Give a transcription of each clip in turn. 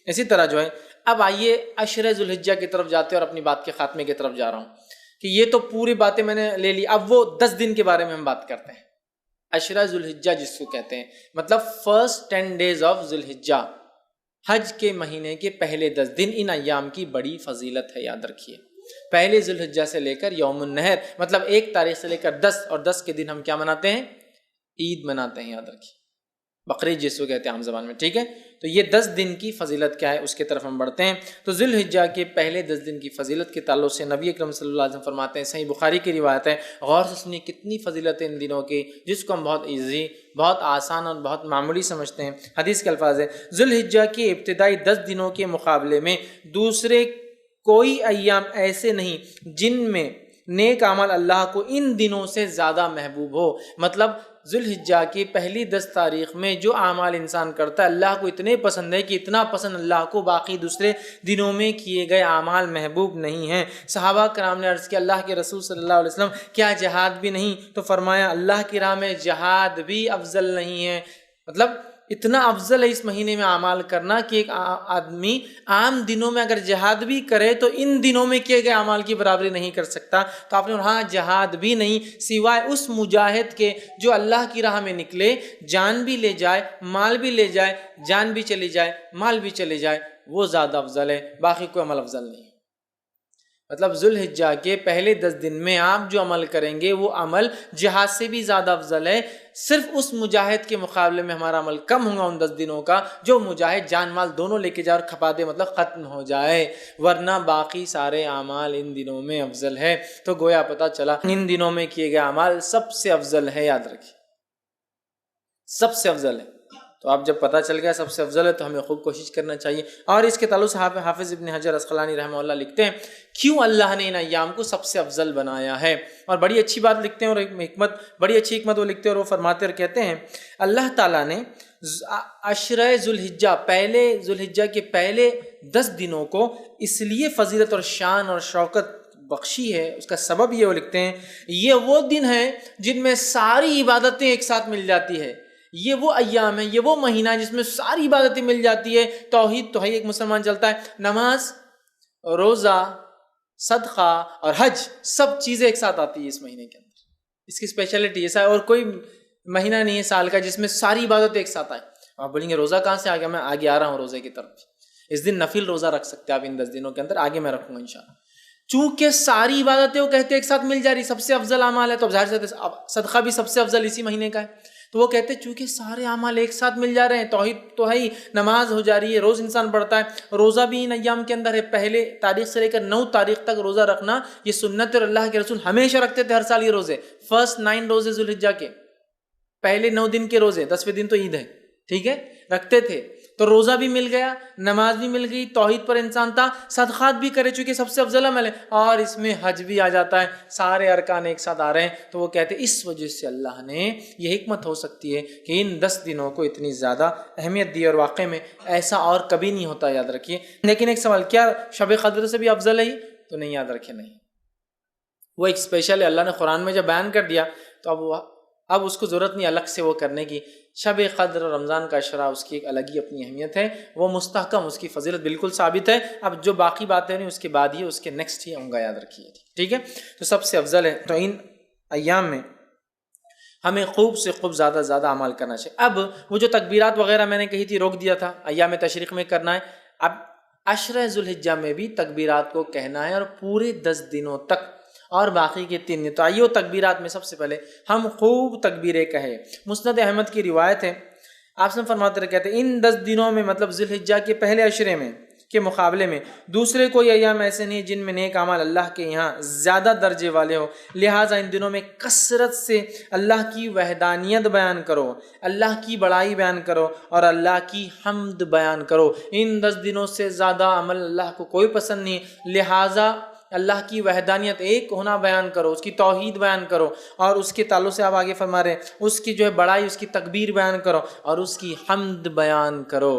اسی طرح جو ہے اب آئیے عشرہ ذوالحجہ کی طرف جاتے ہیں اور اپنی بات کے خاتمے کی طرف جا رہا ہوں کہ یہ تو پوری باتیں میں نے لے لی، اب وہ 10 دن کے بارے میں ہم بات کرتے ہیں۔ عشرہ ذوالحجہ جس کو کہتے ہیں، مطلب فرسٹ 10 days آف ذوالحجہ، حج کے مہینے کے پہلے 10 دن، ان ایام کی بڑی فضیلت ہے، یاد رکھیے۔ پہلے ذوالحجہ سے لے کر یوم النحر، مطلب 1 تاریخ سے لے کر 10، اور 10 کے دن ہم کیا مناتے ہیں؟ عید مناتے ہیں، یاد رکھیے، بقرعید جس کو کہتے ہیں عام زبان میں، ٹھیک ہے؟ تو یہ 10 دن کی فضیلت کیا ہے اس کی طرف ہم بڑھتے ہیں۔ تو ذوالحجہ کے پہلے 10 دن کی فضیلت کے تعلق سے نبی اکرم صلی اللہ علیہ وسلم فرماتے ہیں، صحیح بخاری کی روایت ہے، غور سے سنیے کتنی فضیلت ہے ان دنوں کی، جس کو ہم بہت ایزی، بہت آسان اور بہت معمولی سمجھتے ہیں۔ حدیث کے الفاظ ہے، ذوالحجہ کے ابتدائی 10 دنوں کے مقابلے میں دوسرے کوئی ایام ایسے نہیں جن میں نیک عمل اللہ کو ان دنوں سے زیادہ محبوب ہو۔ مطلب ذوالحجہ کی پہلی 10 تاریخ میں جو اعمال انسان کرتا ہے اللہ کو اتنے پسند ہے کہ اتنا پسند اللہ کو باقی دوسرے دنوں میں کیے گئے اعمال محبوب نہیں ہیں۔ صحابہ کرام نے عرض کیا، اللہ کے رسول صلی اللہ علیہ وسلم کیا جہاد بھی نہیں؟ تو فرمایا اللہ کی راہ میں جہاد بھی افضل نہیں ہے۔ مطلب اتنا افضل ہے اس مہینے میں اعمال کرنا کہ ایک آدمی عام دنوں میں اگر جہاد بھی کرے تو ان دنوں میں کیے گئے اعمال کی برابری نہیں کر سکتا۔ تو آپ نے ہاں جہاد بھی نہیں سوائے اس مجاہد کے جو اللہ کی راہ میں نکلے، جان بھی لے جائے، مال بھی لے جائے، جان بھی چلی جائے، مال بھی چلے جائے، وہ زیادہ افضل ہے، باقی کوئی عمل افضل نہیں ہے۔ مطلب ذوالحجہ کے پہلے 10 دن میں آپ جو عمل کریں گے وہ عمل جہاد سے بھی زیادہ افضل ہے۔ صرف اس مجاہد کے مقابلے میں ہمارا عمل کم ہوگا ان 10 دنوں کا جو مجاہد جان مال دونوں لے کے جائے اور کھپا دے، مطلب ختم ہو جائے، ورنہ باقی سارے اعمال ان دنوں میں افضل ہے۔ تو گویا پتہ چلا ان دنوں میں کیے گئے اعمال سب سے افضل ہے، یاد رکھیے سب سے افضل ہے۔ تو اب جب پتہ چل گیا سب سے افضل ہے تو ہمیں خوب کوشش کرنا چاہیے۔ اور اس کے تعلق سے حافظ ابن حجر عسقلانی رحمہ اللہ لکھتے ہیں کیوں اللہ نے ان ایام کو سب سے افضل بنایا ہے، اور بڑی اچھی بات لکھتے ہیں، اور ایک حکمت، بڑی اچھی حکمت وہ لکھتے ہیں، اور وہ فرماتے اور کہتے ہیں اللہ تعالیٰ نے عشرہ ذوالحجہ، پہلے ذوالحجہ کے پہلے 10 دنوں کو اس لیے فضیلت اور شان اور شوکت بخشی ہے، اس کا سبب یہ وہ لکھتے ہیں یہ وہ دن ہیں جن میں ساری عبادتیں ایک ساتھ مل جاتی ہے۔ یہ وہ ایام ہے، یہ وہ مہینہ ہے جس میں ساری عبادتیں مل جاتی ہے۔ توحید تو ہے ایک مسلمان چلتا ہے، نماز، روزہ، صدقہ اور حج، سب چیزیں ایک ساتھ آتی ہے اس مہینے کے اندر۔ اس کی اسپیشلٹی ایسا ہے، اور کوئی مہینہ نہیں ہے سال کا جس میں ساری عبادتیں ایک ساتھ آئے۔ آپ بولیں گے روزہ کہاں سے آ گیا؟ میں آگے آ رہا ہوں روزے کی طرف۔ اس دن نفل روزہ رکھ سکتے ہیں آپ ان 10 دنوں کے اندر، آگے میں رکھوں گا انشاءاللہ۔ چونکہ ساری عبادتیں وہ کہتے ہیں ایک ساتھ مل جا رہی، سب سے افضل اعمال ہے، تو ظاہر سے صدقہ بھی سب سے افضل اسی مہینے کا ہے۔ تو وہ کہتے ہیں چونکہ سارے اعمال ایک ساتھ مل جا رہے ہیں، توحید تو ہے ہی، نماز ہو جا رہی ہے، روز انسان پڑھتا ہے، روزہ بھی ان ایام کے اندر ہے، پہلے تاریخ سے لے کر 9 تاریخ تک روزہ رکھنا یہ سنت، اور اللہ کے رسول ہمیشہ رکھتے تھے ہر سال یہ روزے، فرسٹ 9 روزے ذوالحجہ کے، پہلے 9 دن کے روزے، 10ویں دن تو عید ہے، ٹھیک ہے، رکھتے تھے۔ تو روزہ بھی مل گیا، نماز بھی مل گئی، توحید پر انسان تھا، صدقات بھی کرے چونکہ سب سے افضل عمل ہے، اور اس میں حج بھی آ جاتا ہے، سارے ارکان ایک ساتھ آ رہے ہیں۔ تو وہ کہتے ہیں اس وجہ سے اللہ نے یہ حکمت ہو سکتی ہے کہ ان 10 دنوں کو اتنی زیادہ اہمیت دی، اور واقع میں ایسا اور کبھی نہیں ہوتا، یاد رکھیے۔ لیکن ایک سوال، کیا شب قدر سے بھی افضل ہے یہ؟ تو نہیں، یاد رکھے نہیں، وہ ایک اسپیشل ہے، اللہ نے قرآن میں جب بیان کر دیا تو اب اس کو ضرورت نہیں الگ سے وہ کرنے کی۔ شب قدر اور رمضان کا عشرہ اس کی ایک الگ ہی اپنی اہمیت ہے، وہ مستحکم، اس کی فضیلت بالکل ثابت ہے۔ اب جو باقی باتیں نہیں اس کے بعد ہی، اس کے نیکسٹ ہی ہوں گا، یاد رکھیے، ٹھیک ہے۔ تو سب سے افضل ہے، تو ان ایام میں ہمیں خوب سے خوب زیادہ زیادہ عمل کرنا چاہیے۔ اب وہ جو تکبیرات وغیرہ میں نے کہی تھی روک دیا تھا، ایام تشریق میں کرنا ہے، اب عشرہ ذوالحجہ میں بھی تکبیرات کو کہنا ہے، اور پورے 10 دنوں تک، اور باقی کے 3 دن۔ تو آئیے وہ تکبیرات میں سب سے پہلے ہم خوب تکبیریں کہیں۔ مسند احمد کی روایت ہے، آپ سے فرماتے رہے کہتے ہیں ان 10 دنوں میں، مطلب ذوالحجہ کے پہلے عشرے میں کے مقابلے میں دوسرے کوئی ایام ایسے نہیں جن میں نیک اعمال اللہ کے یہاں زیادہ درجے والے ہو، لہٰذا ان دنوں میں کثرت سے اللہ کی وحدانیت بیان کرو، اللہ کی بڑائی بیان کرو، اور اللہ کی حمد بیان کرو۔ ان 10 دنوں سے زیادہ عمل اللہ کو کوئی پسند نہیں، لہٰذا اللہ کی وحدانیت، ایک ہونا بیان کرو، اس کی توحید بیان کرو، اور اس کے تعلق سے آپ آگے فرما رہے ہیں اس کی جو ہے بڑائی، اس کی تکبیر بیان کرو، اور اس کی حمد بیان کرو،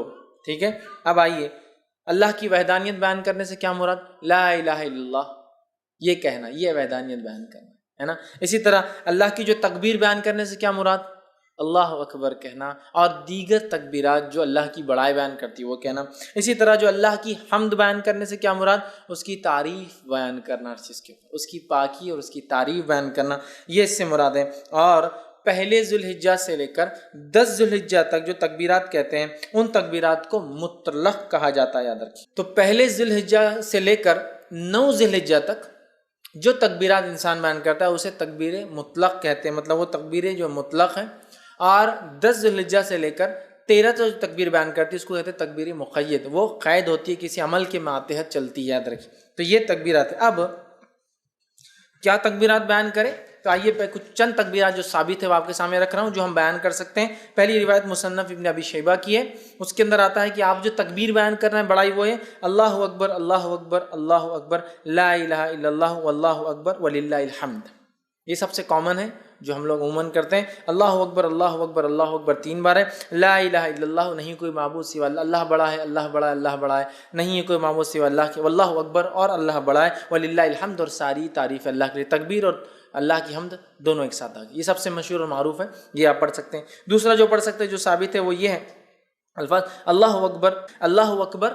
ٹھیک ہے۔ اب آئیے اللہ کی وحدانیت بیان کرنے سے کیا مراد؟ لا الہ الا اللہ، یہ کہنا، یہ وحدانیت بیان کرنا ہے نا۔ اسی طرح اللہ کی جو تکبیر بیان کرنے سے کیا مراد؟ اللہ اکبر کہنا، اور دیگر تکبیرات جو اللہ کی بڑائی بیان کرتی ہے وہ کہنا۔ اسی طرح جو اللہ کی حمد بیان کرنے سے کیا مراد؟ اس کی تعریف بیان کرنا، ہر چیز کے اوپر اس کی پاکی اور اس کی تعریف بیان کرنا، یہ اس سے مراد ہے۔ اور پہلے ذوالحجہ سے لے کر 10 ذوالحجہ تک جو تکبیرات کہتے ہیں ان تکبیرات کو مطلق کہا جاتا ہے، یاد رکھیے۔ تو پہلے ذوالحجہ سے لے کر 9 ذوالحجہ تک جو تکبیرات انسان بیان کرتا ہے اسے تکبیر مطلق کہتے ہیں، مطلب وہ تکبیریں جو مطلق ہیں۔ اور 10 ذوالحجہ سے لے کر 13 جو تکبیر بیان کرتی ہے اس کو کہتے ہیں تکبیر مقید، وہ قید ہوتی ہے، کسی عمل کے ماتحت چلتی ہے، یاد رکھیے۔ تو یہ تکبیرات ہیں۔ اب کیا تکبیرات بیان کریں؟ تو آئیے پہ کچھ چند تکبیرات جو ثابت ہے وہ آپ کے سامنے رکھ رہا ہوں، جو ہم بیان کر سکتے ہیں۔ پہلی روایت مصنف ابن ابی شیبہ کی ہے، اس کے اندر آتا ہے کہ آپ جو تکبیر بیان کر رہے ہیں بڑائی وہ ہے اللہ اکبر اللہ اکبر اللہ اکبر لا الہ الا اللہ واللہ اکبر وللہ الحمد۔ یہ سب سے کامن ہے جو ہم لوگ عموماً کرتے ہیں۔ اللہ اکبر اللہ اکبر اللہ اکبر 3 بار ہے۔ لا الہ الا اللہ، نہیں کوئی معبود سوا اللہ، اللہ بڑا ہے اللہ بڑا ہے اللہ بڑا ہے، نہیں ہے کوئی معبود سوا اللہ کے، واللہ اکبر اور اللہ بڑا ہے، وللہ الحمد اور ساری تعریف اللہ کے لیے۔ تکبیر اور اللہ کی حمد دونوں ایک ساتھ آ گئی، یہ سب سے مشہور اور معروف ہے، یہ آپ پڑھ سکتے ہیں۔ دوسرا جو پڑھ سکتے ہیں جو ثابت ہے وہ یہ ہے الفاظ اللہ اکبر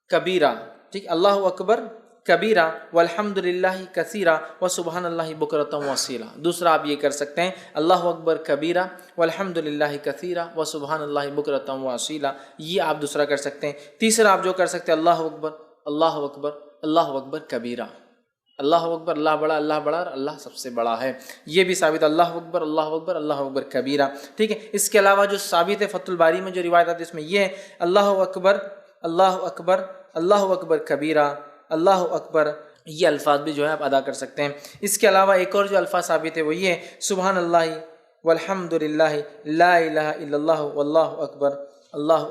کبیرہ، ٹھیک، اللہ اکبر کبیرہ والحمد للہ کثیرہ وسبحان اللہ بکرۃ واصیلہ۔ دوسرا آپ یہ کر سکتے ہیں اللہ اکبر کبیرہ والحمد للہ کثیرہ وسبحان اللہ بکرۃ واصیلہ، یہ آپ دوسرا کر سکتے ہیں۔ تیسرا آپ جو کر سکتے ہیں اللہ اکبر اللہ اکبر اللہ اکبر کبیرہ، اللہ اکبر اللہ بڑا اور اللہ سب سے بڑا ہے، یہ بھی ثابت اللہ اکبر اللہ اکبر کبیرہ، ٹھیک ہے۔ اس کے علاوہ جو ثابت ہے فتح الباری میں جو روایت آتی ہے اس میں یہ ہے اللہ اکبر اللہ اکبر کبیرہ اللہ اکبر، یہ الفاظ بھی جو ہے آپ ادا کر سکتے ہیں۔ اس کے علاوہ ایک اور جو الفاظ ثابت ہے وہ یہ ہے سبحان اللہ والحمد للہ لا الہ الا اللہ واللہ اکبر اللہ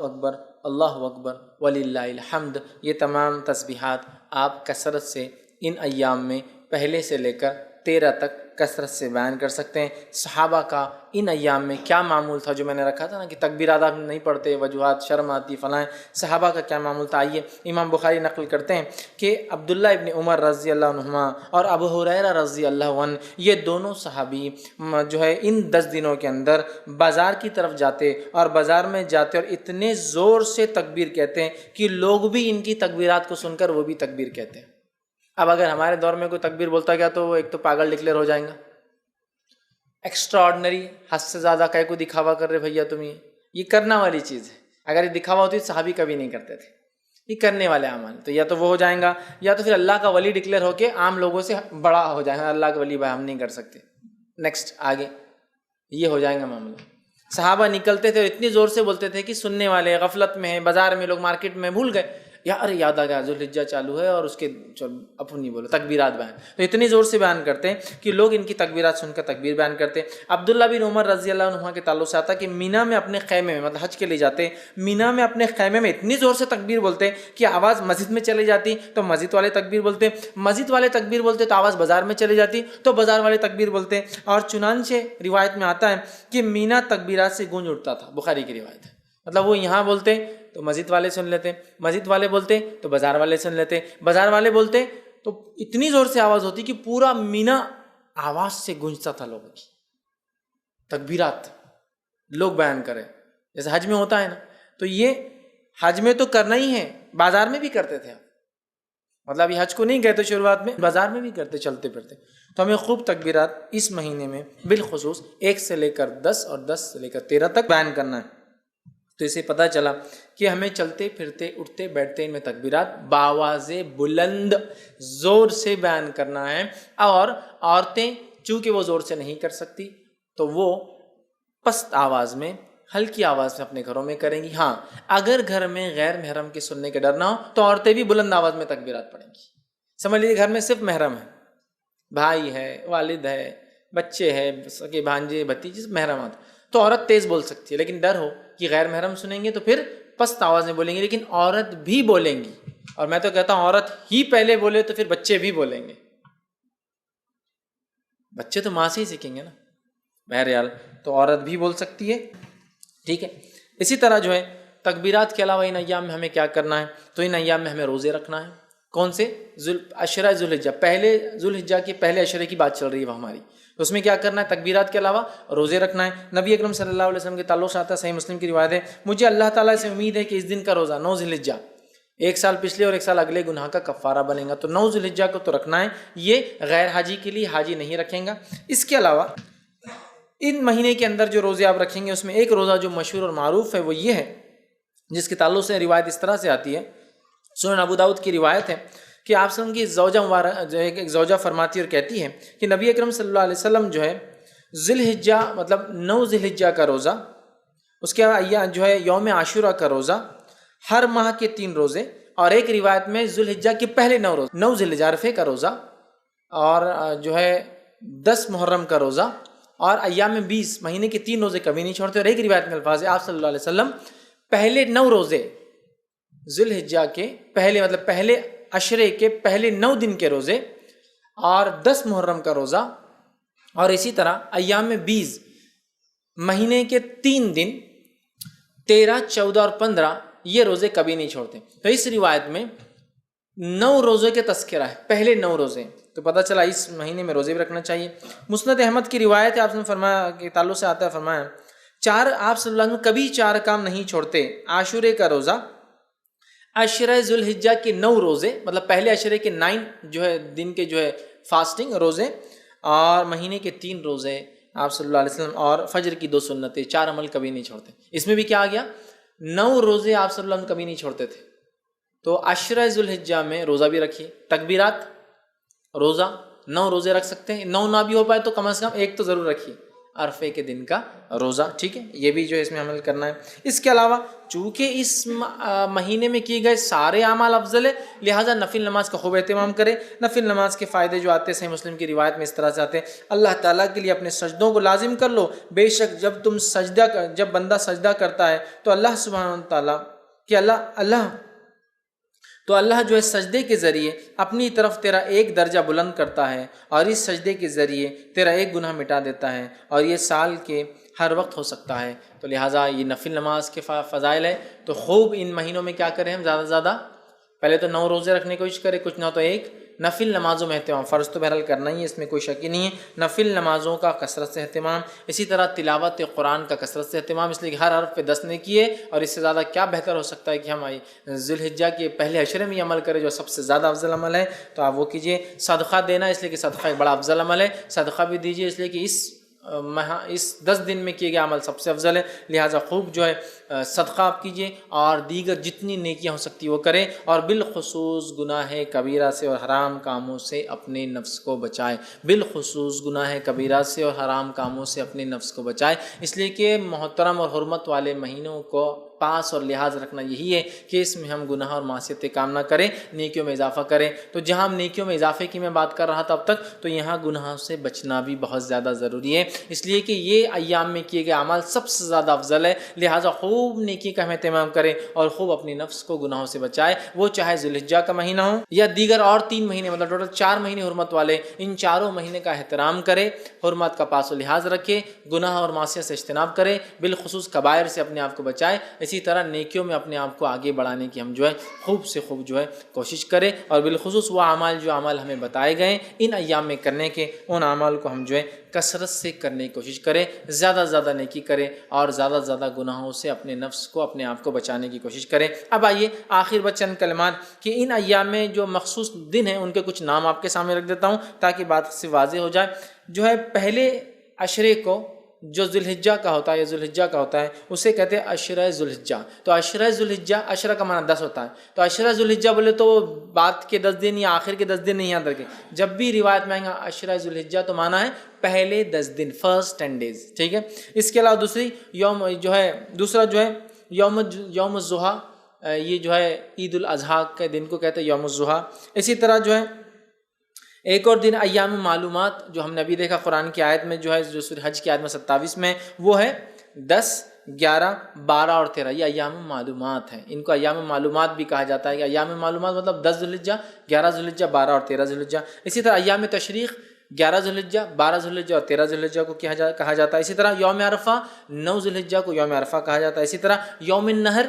اکبر وللہ الحمد۔ یہ تمام تسبیحات آپ کثرت سے ان ایام میں پہلے سے لے کر 13 تک کثرت سے بیان کر سکتے ہیں۔ صحابہ کا ان ایام میں کیا معمول تھا، جو میں نے رکھا تھا نا کہ تکبیرات آپ نہیں پڑھتے، وجوہات شرم آتی فلاں، صحابہ کا کیا معمول تھا؟ آئیے امام بخاری نقل کرتے ہیں کہ عبداللہ ابن عمر رضی اللہ عنہما اور ابو ہریرہ رضی اللہ عنہ، یہ دونوں صحابی جو ہے ان 10 دنوں کے اندر بازار کی طرف جاتے اور بازار میں جاتے اور اتنے زور سے تکبیر کہتے ہیں کہ لوگ بھی ان کی تکبیرات کو سن کر وہ بھی تکبیر کہتے ہیں۔ اب اگر ہمارے دور میں کوئی تکبیر بولتا گیا تو وہ ایک تو پاگل ڈکلیئر ہو جائیں گا، ایکسٹرا آرڈنری، حد سے زیادہ کہیں کو دکھاوا کر رہے بھیا تم، یہ کرنا والی چیز ہے۔ اگر یہ دکھاوا ہوتی تو صحابی کبھی نہیں کرتے تھے، یہ کرنے والے اعمال، تو یا تو وہ ہو جائیں گا یا تو پھر اللہ کا ولی ڈکلیئر ہو کے عام لوگوں سے بڑا ہو جائیں گا، اللہ کا ولی بھائی ہم نہیں کر سکتے، نیکسٹ آگے یہ ہو جائیں گا معاملہ۔ صحابہ نکلتے تھے اور اتنی زور سے بولتے تھے کہ سننے والے غفلت میں ہیں، بازار میں لوگ مارکیٹ میں بھول گئے، ارے یاد آ گیا ذوالحجہ چالو ہے اور اس کے اپن نہیں بولو تکبیرات بیان، تو اتنی زور سے بیان کرتے ہیں کہ لوگ ان کی تکبیرات سن کر تکبیر بیان کرتے ہیں۔ عبداللہ بن عمر رضی اللہ عنہ کے تعلق سے آتا کہ مینا میں اپنے خیمے میں، مطلب حج کے لیے جاتے، مینا میں اپنے خیمے میں اتنی زور سے تکبیر بولتے کہ آواز مسجد میں چلی جاتی تو مسجد والے تکبیر بولتے، مسجد والے تکبیر بولتے تو آواز بازار میں چلی جاتی تو بازار والے تکبیر بولتے، اور چنانچہ روایت میں آتا ہے کہ مینا تکبیرات سے گونج اٹھتا تھا، بخاری کی روایت ہے، مطلب وہ یہاں بولتے تو مسجد والے سن لیتے، مسجد والے بولتے تو بازار والے سن لیتے، بازار والے بولتے تو اتنی زور سے آواز ہوتی کہ پورا مینا آواز سے گونجتا تھا، لوگوں کی تکبیرات لوگ بیان کرے، جیسے حج میں ہوتا ہے نا، تو یہ حج میں تو کرنا ہی ہے، بازار میں بھی کرتے تھے، مطلب یہ حج کو نہیں کہتے شروعات میں، بازار میں بھی کرتے چلتے پھرتے۔ تو ہمیں خوب تکبیرات اس مہینے میں بالخصوص 1 سے لے کر 10 اور 10 سے لے کر 13 تک بیان کرنا ہے۔ تو اسے پتہ چلا کہ ہمیں چلتے پھرتے اٹھتے بیٹھتے ان میں تکبیرات بآواز بلند زور سے بیان کرنا ہے، اور عورتیں چونکہ وہ زور سے نہیں کر سکتی تو وہ پست آواز میں ہلکی آواز میں اپنے گھروں میں کریں گی۔ ہاں اگر گھر میں غیر محرم کے سننے کے ڈر نہ ہو تو عورتیں بھی بلند آواز میں تکبیرات پڑھیں گی۔ سمجھ لیجیے گھر میں صرف محرم ہے، بھائی ہے، والد ہے، بچے ہے، سگے بھانجے بھتیجے محرمات، تو عورت تیز بول سکتی ہے، لیکن ڈر ہو کہ غیر محرم سنیں گے تو پھر پست آواز میں بولیں گے، لیکن عورت بھی بولیں گی، اور میں تو کہتا ہوں عورت ہی پہلے بولے تو پھر بچے بھی بولیں گے، بچے تو ماں سے ہی سیکھیں گے نا، بہرحال تو عورت بھی بول سکتی ہے، ٹھیک ہے۔ اسی طرح جو ہے تکبیرات کے علاوہ ان ایام میں ہمیں کیا کرنا ہے، تو ان ایام میں ہمیں روزے رکھنا ہے۔ کون سے؟ عشرہ ذوالحجہ، پہلے ذوالحجہ کے پہلے عشرے کی بات چل رہی ہے وہ ہماری، تو اس میں کیا کرنا ہے؟ تکبیرات کے علاوہ روزے رکھنا ہے۔ نبی اکرم صلی اللہ علیہ وسلم کے تعلق سے آتا ہے، صحیح مسلم کی روایت ہے، مجھے اللہ تعالیٰ سے امید ہے کہ اس دن کا روزہ 9 ذی الحجہ، ایک سال پچھلے اور ایک سال اگلے گناہ کا کفارہ بنے گا۔ تو 9 ذی الحجہ کو تو رکھنا ہے، یہ غیر حاجی کے لیے، حاجی نہیں رکھیں گا۔ اس کے علاوہ ان مہینے کے اندر جو روزے آپ رکھیں گے اس میں ایک روزہ جو مشہور اور معروف ہے وہ یہ ہے، جس کے تعلق سے روایت اس طرح سے آتی ہے، سنن ابو داؤد کی روایت ہے کہ آپ صلی اللہ علیہ وسلم کی زوجہ مبارک جو ایک زوجہ فرماتی اور کہتی ہے کہ نبی اکرم صلی اللہ علیہ وسلم جو ہے ذی الحجہ مطلب 9 ذی الحجہ کا روزہ، اس کے بعد جو ہے یوم عاشوراء کا روزہ، ہر ماہ کے 3 روزے، اور ایک روایت میں ذی الحجہ کے پہلے 9 روزے، 9 ذی الحجہ عرفے کا روزہ، اور جو ہے 10 محرم کا روزہ، اور ایام 20 مہینے کے 3 روزے کبھی نہیں چھوڑتے۔ اور ایک روایت میں الفاظ ہے آپ صلی اللہ علیہ وسلم پہلے 9 روزے ذی الحجہ کے پہلے مطلب پہلے عشرے کے پہلے 9 دن کے روزے، اور 10 محرم کا روزہ، اور اسی طرح ایام 20 مہینے کے 3 دن 13، 14 اور 15 یہ روزے کبھی نہیں چھوڑتے۔ تو اس روایت میں 9 روزے کے تذکرہ ہے، پہلے 9 روزے، تو پتہ چلا اس مہینے میں روزے بھی رکھنا چاہیے۔ مسند احمد کی روایت ہے، آپ نے فرمایا کہ تعلق سے آتا ہے، فرمایا آپ صلی اللہ علیہ وسلم کبھی 4 کام نہیں چھوڑتے، عاشورے کا روزہ، عشرہ ذی الحجہ کے 9 روزے مطلب پہلے عشرے کے 9 جو ہے دن کے جو ہے فاسٹنگ روزے، اور مہینے کے 3 روزے آپ صلی اللہ علیہ وسلم، اور فجر کی 2 سنتیں، 4 عمل کبھی نہیں چھوڑتے۔ اس میں بھی کیا آ گیا؟ 9 روزے آپ صلی اللہ علیہ وسلم کبھی نہیں چھوڑتے تھے۔ تو عشرہ ذی الحجہ میں روزہ بھی رکھیے، تکبیرات، روزہ 9 روزے رکھ سکتے ہیں، 9 نہ بھی ہو پائے تو کم از کم ایک تو ضرور رکھیے، عرفے کے دن کا روزہ، ٹھیک ہے، یہ بھی جو ہے اس میں عمل کرنا ہے۔ اس کے علاوہ چونکہ اس مہینے میں کیے گئے سارے اعمال افضل ہے، لہٰذا نفل نماز کا خوب اہتمام کرے۔ نفل نماز کے فائدے جو آتے ہیں صحیح مسلم کی روایت میں اس طرح سے آتے ہیں، اللہ تعالیٰ کے لیے اپنے سجدوں کو لازم کر لو، بے شک جب بندہ سجدہ کرتا ہے تو اللہ سبحانہ تعالیٰ کہ اللہ جو ہے سجدے کے ذریعے اپنی طرف تیرا ایک درجہ بلند کرتا ہے، اور اس سجدے کے ذریعے تیرا ایک گناہ مٹا دیتا ہے، اور یہ سال کے ہر وقت ہو سکتا ہے۔ تو لہٰذا یہ نفل نماز کے فضائل ہے، تو خوب ان مہینوں میں کیا کریں ہم، زیادہ سے زیادہ پہلے تو 9 روزے رکھنے کی کوشش کریں، کچھ نہ تو ایک نفل نمازوں میں اہتمام، فرض تو بہرحال کرنا ہی ہے، اس میں کوئی شک ہی نہیں ہے، نفل نمازوں کا کثرت سے اہتمام، اسی طرح تلاوت قرآن کا کثرت سے اہتمام، اس لیے کہ ہر حرف پہ 10 نے کیے، اور اس سے زیادہ کیا بہتر ہو سکتا ہے کہ ہم ذی الحجہ کے پہلے عشرے میں یہ عمل کریں جو سب سے زیادہ افضل عمل ہے، تو آپ وہ کیجیے۔ صدقہ دینا، اس لیے کہ صدقہ ایک بڑا افضل عمل ہے، صدقہ بھی دیجیے، اس لیے کہ اس 10 دن میں کیے گئے عمل سب سے افضل ہے، لہٰذا خوب جو ہے صدقہ آپ کیجیے، اور دیگر جتنی نیکیاں ہو سکتی وہ کریں، اور بالخصوص گناہ کبیرہ سے اور حرام کاموں سے اپنے نفس کو بچائے، بالخصوص گناہ کبیرہ سے اور حرام کاموں سے اپنے نفس کو بچائے، اس لیے کہ محترم اور حرمت والے مہینوں کو پاس اور لحاظ رکھنا یہی ہے کہ اس میں ہم گناہ اور معصیتیں کام نہ کریں، نیکیوں میں اضافہ کریں۔ تو جہاں ہم نیکیوں میں اضافے کی میں بات کر رہا تھا اب تک، تو یہاں گناہوں سے بچنا بھی بہت زیادہ ضروری ہے، اس لیے کہ یہ ایام میں کیے گئے اعمال سب سے زیادہ افضل ہے، لہٰذا خوب نیکی کا ہم اہتمام کریں، اور خوب اپنی نفس کو گناہوں سے بچائے، وہ چاہے ذی الحجہ کا مہینہ ہو یا دیگر اور 3 مہینے، مطلب ٹوٹل 4 مہینے حرمت والے، ان چاروں مہینے کا احترام کرے، حرمت کا پاس و لحاظ رکھے، گناہ اور معصیت سے اجتناب کرے، بالخصوص کبائر سے اپنے آپ کو بچائے، اسی طرح نیکیوں میں اپنے آپ کو آگے بڑھانے کی ہم جو ہے خوب سے خوب جو ہے کوشش کریں، اور بالخصوص وہ اعمال جو اعمال ہمیں بتائے گئے ان ایام میں کرنے کے، ان اعمال کو ہم جو ہے کثرت سے کرنے کی کوشش کریں، زیادہ سے زیادہ نیکی کریں، اور زیادہ سے زیادہ گناہوں سے اپنے نفس کو اپنے آپ کو بچانے کی کوشش کریں۔ اب آئیے آخر بچ چند کلمات کہ ان ایام میں جو مخصوص دن ہیں ان کے کچھ نام آپ کے سامنے رکھ دیتا ہوں تاکہ بات سے واضح ہو جائے۔ جو ہے پہلے عشرے کو جو ذی الحجہ کا ہوتا ہے یا ذی الحجہ کا ہوتا ہے اسے کہتے ہیں عشرہ ذی الحجہ۔ تو عشرہ ذی الحجہ، عشرہ کا معنی 10 ہوتا ہے، تو عشرہ ذی الحجہ بولے تو بعد کے 10 دن یا آخر کے 10 دن نہیں یاد رکھیں، جب بھی روایت میں آئیں گا عشرہ ذی الحجہ تو معنی ہے پہلے 10 دن، فرسٹ 10 days، ٹھیک ہے۔ اس کے علاوہ دوسرا جو ہے یوم الضحیٰ، یہ جو ہے عید الاضحیٰ کے دن کو کہتے ہیں یوم الضحیٰ۔ اسی طرح جو ہے ایک اور دن ایام معلومات، جو ہم نے ابھی دیکھا قرآن کی آیت میں جو ہے، جو سورہ حج کی آیت میں 27 میں، وہ ہے 10، 11، 12 اور 13، یہ ایام معلومات ہیں، ان کو ایام معلومات بھی کہا جاتا ہے کہ ایام معلومات مطلب 10 ذی الحجہ، 11 ذی الحجہ، 12 اور 13 ذی الحجہ۔ اسی طرح ایام تشریق 11 ذوالحجہ، 12 ذوالحجہ اور 13 ذوالحجہ کو کہا جاتا ہے. اسی طرح یوم عرفہ 9 ذوالحجہ کو یوم عرفہ کہا جاتا ہے. اسی طرح یوم النہر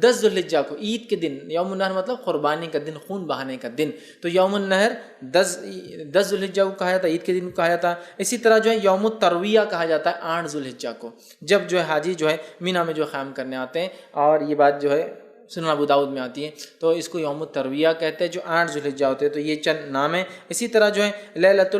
10 ذوالحجہ کو، عید کے دن. یوم النہر مطلب قربانی کا دن، خون بہانے کا دن. تو یوم النہر 10 ذوالحجہ کو کہا جاتا ہے، عید کے دن کو کہا جاتا ہے. اسی طرح جو ہے یوم الترویہ کہا جاتا ہے 8 ذوالحجہ کو، جب جو ہے حاجی جو ہے مینا میں جو قیام کرنے آتے ہیں. اور یہ بات جو ہے سنن ابو داؤد میں آتی ہے. تو اس کو یوم الترویہ کہتے ہیں جو 8 ذوالحجہ ہوتے ہیں. تو یہ چند نام ہیں. اسی طرح جو ہے لیلۃ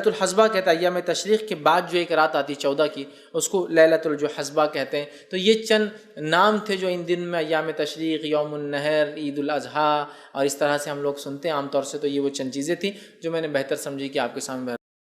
الحسبہ کہتا ہے، ایام تشریق کے بعد جو ایک رات آتی ہے 14 کی، اس کو لیلۃ الحسبہ کہتے ہیں. تو یہ چند نام تھے جو ان دن میں ایام تشریق، یوم النہر، عید الاضحیٰ اور اس طرح سے ہم لوگ سنتے ہیں عام طور سے. تو یہ وہ چند چیزیں تھیں جو میں نے بہتر سمجھی کہ آپ کے سامنے